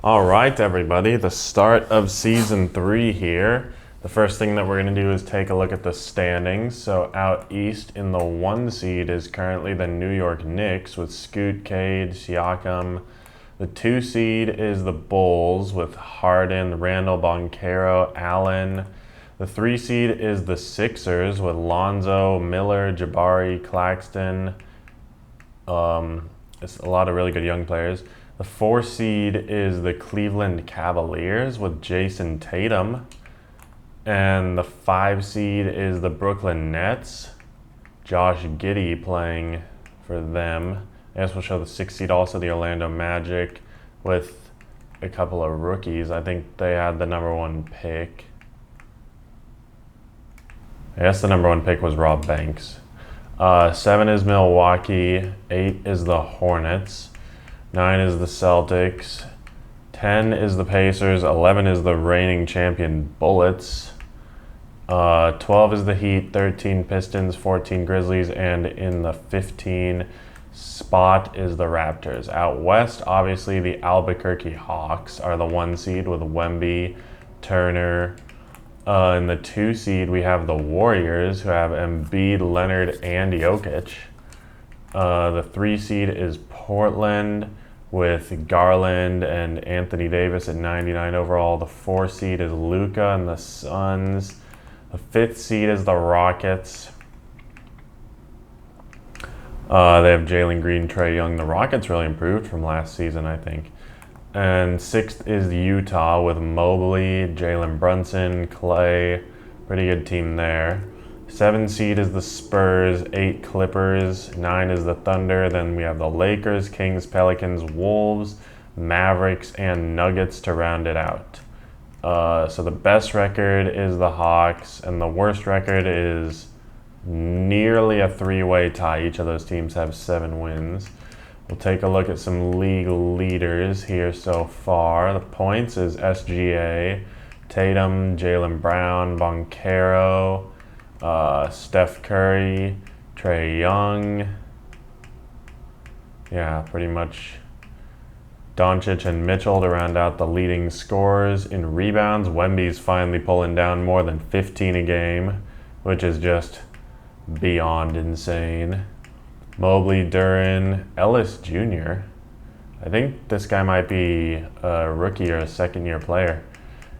All right, everybody, the start of season 3 here. The first thing that we're going to do is take a look at the standings. So out east in the 1 seed is currently the New York Knicks with Scoot, Cade, Siakam. The 2 seed is the Bulls with Harden, Randall, Banchero, Allen. The 3 seed is the Sixers with Lonzo, Miller, Jabari, Claxton. It's a lot of really good young players. The 4 seed is the Cleveland Cavaliers with Jason Tatum. And the 5 seed is the Brooklyn Nets. Josh Giddey playing for them. I guess we'll show the 6 seed also, the Orlando Magic, with a couple of rookies. I think they had the number 1 pick. I guess the number 1 pick was Rob Banks. 7 is Milwaukee. 8 is the Hornets. 9 is the Celtics. 10 is the Pacers. 11 is the reigning champion Bullets. 12 is the Heat. 13 Pistons. 14 Grizzlies. And in the 15 spot is the Raptors. Out west, obviously, the Albuquerque Hawks are the 1 seed with Wemby, Turner. In the 2 seed, we have the Warriors, who have Embiid, Leonard, and Jokic. The 3 seed is Portland with Garland and Anthony Davis at 99 overall. The 4 seed is Luka and the Suns. The 5th seed is the Rockets. They have Jalen Green, Trae Young. The Rockets really improved from last season, I think. And 6th is Utah with Mobley, Jalen Brunson, Clay. Pretty good team there. 7 seed is the Spurs, 8 Clippers, 9 is the Thunder. Then we have the Lakers, Kings, Pelicans, Wolves, Mavericks, and Nuggets to round it out. So the best record is the Hawks, and the worst record is nearly a 3-way tie. Each of those teams have 7 wins. We'll take a look at some league leaders here so far. The points is SGA, Tatum, Jaylen Brown, Banchero, Steph Curry, Trae Young. Yeah, pretty much Doncic and Mitchell to round out the leading scorers. In rebounds, Wemby's finally pulling down more than 15 a game, which is just beyond insane. Mobley, Duren, Ellis Jr. I think this guy might be a rookie or a second-year player.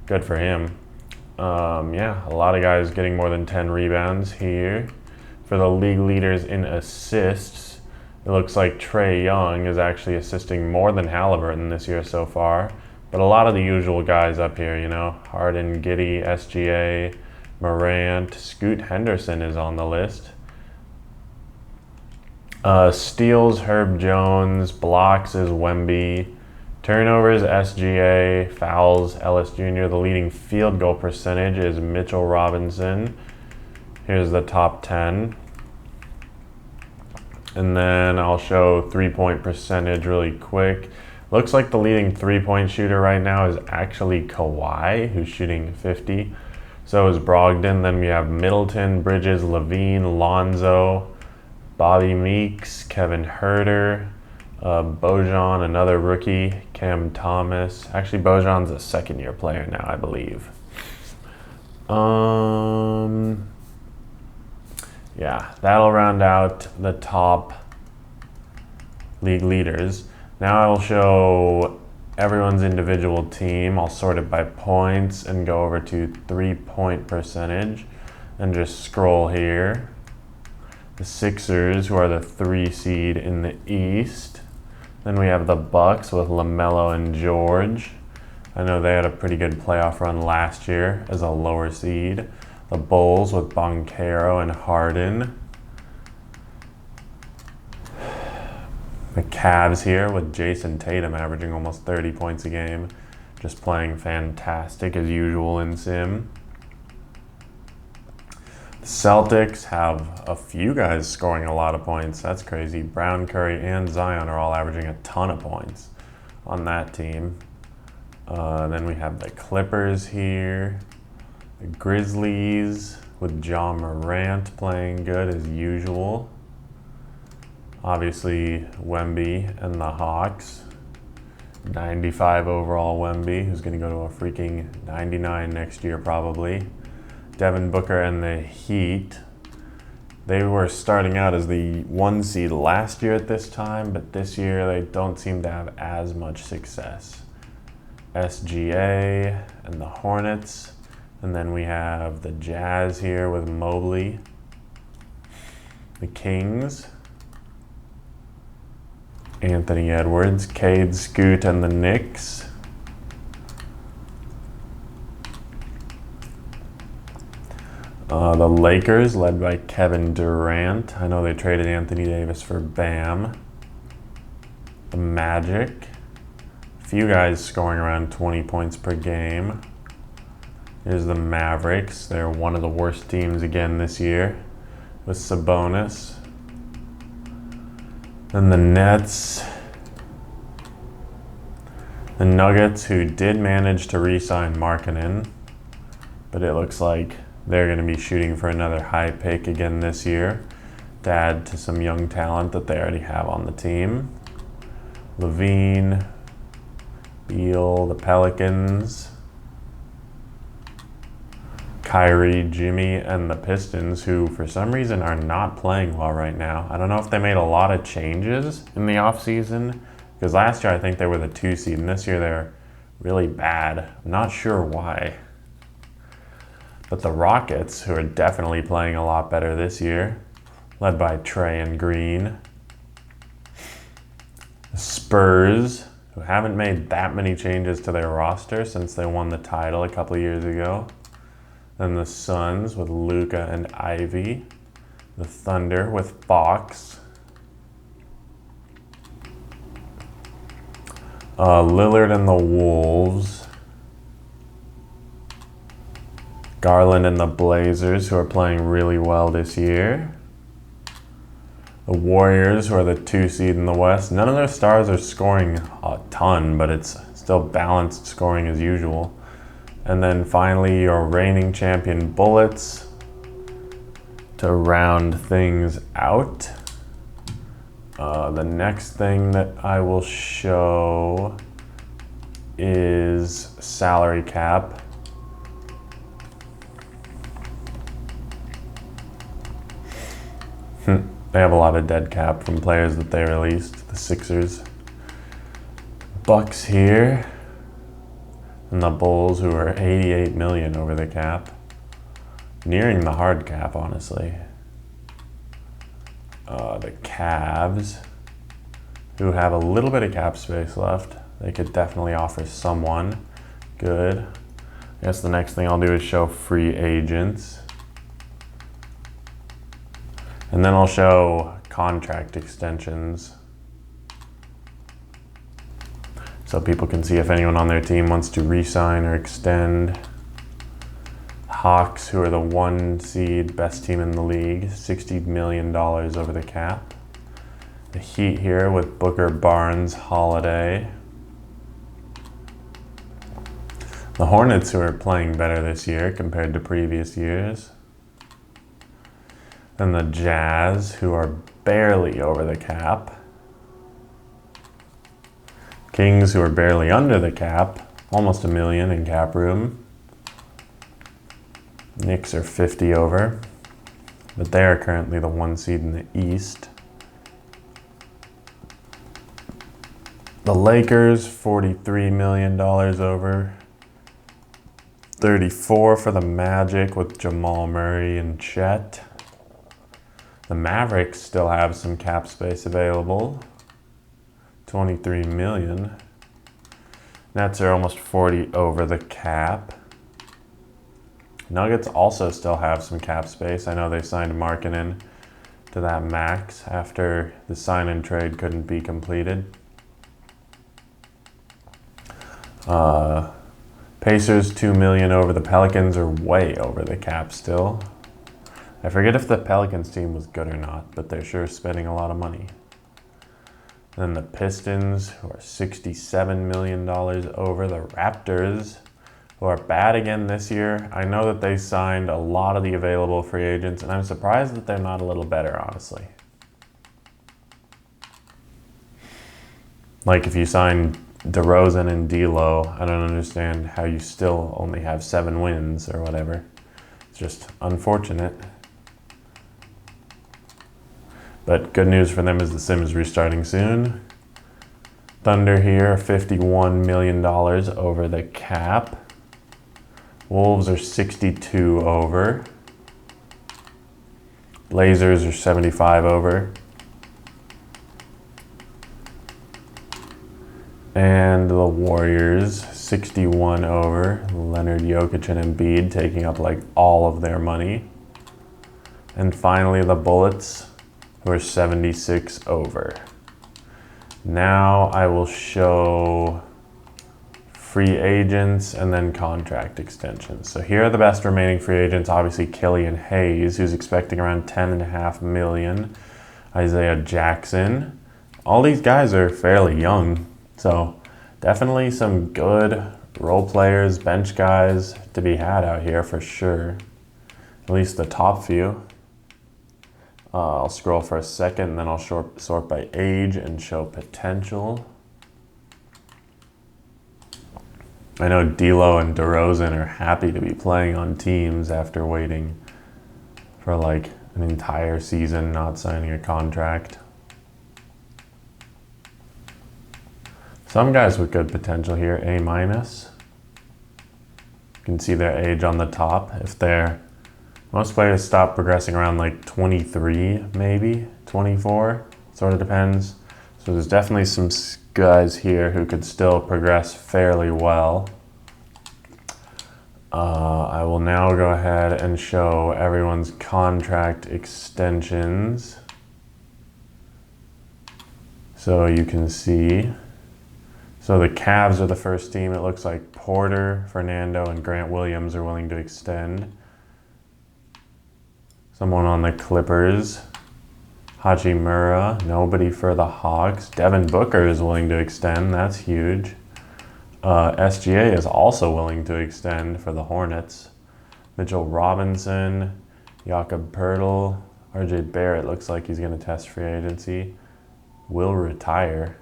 Good for him. Yeah, a lot of guys getting more than 10 rebounds here. For the league leaders in assists, it looks like Trae Young is actually assisting more than Halliburton this year so far. But a lot of the usual guys up here, you know, Harden, Giddey, SGA, Morant, Scoot Henderson is on the list. Steals, Herb Jones. Blocks is Wemby. Turnovers, SGA. Fouls, Ellis Jr. The leading field goal percentage is Mitchell Robinson. Here's the top 10. And then I'll show 3-point percentage really quick. Looks like the leading 3-point shooter right now is actually Kawhi, who's shooting 50. So is Brogdon. Then we have Middleton, Bridges, Levine, Lonzo, Bobby Meeks, Kevin Huerter, Bojan, another rookie, Cam Thomas. Actually, Bojan's a second-year player now, I believe. Yeah, that'll round out the top league leaders. Now I will show everyone's individual team. I'll sort it by points and go over to 3-point percentage and just scroll here. The Sixers, who are the 3 seed in the East. Then we have the Bucks with LaMelo and George. I know they had a pretty good playoff run last year as a lower seed. The Bulls with Banchero and Harden. The Cavs here with Jason Tatum averaging almost 30 points a game. Just playing fantastic as usual in Sim. The Celtics have a few guys scoring a lot of points. That's crazy. Brown, Curry, and Zion are all averaging a ton of points on that team. Then we have the Clippers here. The Grizzlies with Ja Morant playing good as usual. Obviously, Wemby and the Hawks. 95 overall Wemby, who's going to go to a freaking 99 next year probably. Devin Booker and the Heat. They were starting out as the 1 seed last year at this time, but this year they don't seem to have as much success. SGA and the Hornets. And then we have the Jazz here with Mobley. The Kings. Anthony Edwards, Cade, Scoot, and the Knicks. The Lakers, led by Kevin Durant. I know they traded Anthony Davis for Bam. The Magic. A few guys scoring around 20 points per game. Here's the Mavericks. They're one of the worst teams again this year with Sabonis. Then the Nets. The Nuggets, who did manage to re-sign Markkanen, but it looks like they're going to be shooting for another high pick again this year to add to some young talent that they already have on the team. Levine, Beal, the Pelicans, Kyrie, Jimmy, and the Pistons, who for some reason are not playing well right now. I don't know if they made a lot of changes in the offseason, because last year I think they were the 2 seed, and this year they're really bad. I'm not sure why. But the Rockets, who are definitely playing a lot better this year, led by Trey and Green. The Spurs, who haven't made that many changes to their roster since they won the title a couple years ago. Then the Suns with Luka and Ivy. The Thunder with Fox. Lillard and the Wolves. Garland and the Blazers, who are playing really well this year. The Warriors, who are the 2 seed in the West. None of their stars are scoring a ton, but it's still balanced scoring as usual. And then finally, your reigning champion Bullets to round things out. The next thing that I will show is salary cap. They have a lot of dead cap from players that they released. The Sixers. Bucks here. And the Bulls, who are 88 million over the cap. Nearing the hard cap, honestly. The Cavs, who have a little bit of cap space left. They could definitely offer someone good. I guess the next thing I'll do is show free agents. And then I'll show contract extensions, so people can see if anyone on their team wants to re-sign or extend. Hawks, who are the 1 seed, best team in the league, $60 million over the cap. The Heat here with Booker, Barnes, Holiday. The Hornets, who are playing better this year compared to previous years. Then the Jazz, who are barely over the cap. Kings, who are barely under the cap, almost $1 million in cap room. Knicks are 50 over, but they are currently the 1 seed in the East. The Lakers, $43 million over. 34 for the Magic with Jamal Murray and Chet. The Mavericks still have some cap space available. 23 million. Nets are almost 40 over the cap. Nuggets also still have some cap space. I know they signed Markkanen to that max after the sign and trade couldn't be completed. Pacers, 2 million over. The Pelicans are way over the cap still. I forget if the Pelicans team was good or not, but they're sure spending a lot of money. Then the Pistons, who are $67 million over. The Raptors, who are bad again this year. I know that they signed a lot of the available free agents, and I'm surprised that they're not a little better, honestly. Like if you sign DeRozan and D'Lo. I don't understand how you still only have 7 wins or whatever. It's just unfortunate. But good news for them is the sim is restarting soon. Thunder here, $51 million over the cap. Wolves are 62 over. Blazers are 75 over. And the Warriors, 61 over. Leonard, Jokic, and Embiid taking up like all of their money. And finally the Bullets, who are 76 over. Now I will show free agents and then contract extensions. So here are the best remaining free agents. Obviously Killian Hayes, who's expecting around $10.5 million. Isaiah Jackson. All these guys are fairly young. So definitely some good role players, bench guys to be had out here for sure. At least the top few. I'll scroll for a second, and then I'll sort by age and show potential. I know D'Lo and DeRozan are happy to be playing on teams after waiting for like an entire season, not signing a contract. Some guys with good potential here, A-. You can see their age on the top. Most players stop progressing around like 23, maybe 24, sort of depends. So there's definitely some guys here who could still progress fairly well. I will now go ahead and show everyone's contract extensions. So you can see. So the Cavs are the first team. It looks like Porter, Fernando, and Grant Williams are willing to extend. Someone on the Clippers, Hachimura, nobody for the Hawks. Devin Booker is willing to extend, that's huge. SGA is also willing to extend for the Hornets. Mitchell Robinson, Jakob Poeltl, RJ Barrett looks like he's going to test free agency. Will retire.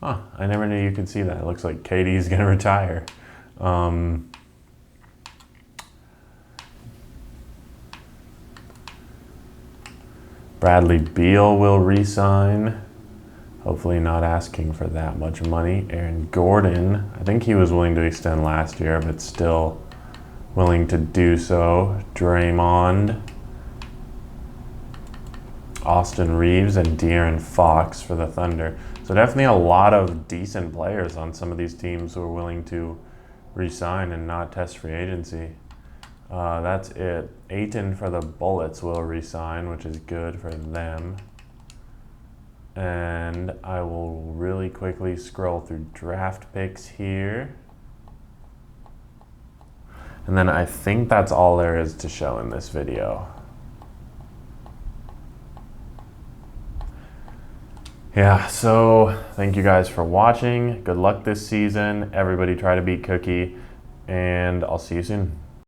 Huh, I never knew you could see that. It looks like KD's going to retire. Bradley Beal will re-sign. Hopefully not asking for that much money. Aaron Gordon, I think he was willing to extend last year, but still willing to do so. Draymond, Austin Reeves, and De'Aaron Fox for the Thunder. So definitely a lot of decent players on some of these teams who are willing to re-sign and not test free agency. That's it. Ayton for the Bullets will re-sign, which is good for them. And I will really quickly scroll through draft picks here. And then I think that's all there is to show in this video. Yeah, so thank you guys for watching. Good luck this season. Everybody try to beat Cookie, and I'll see you soon.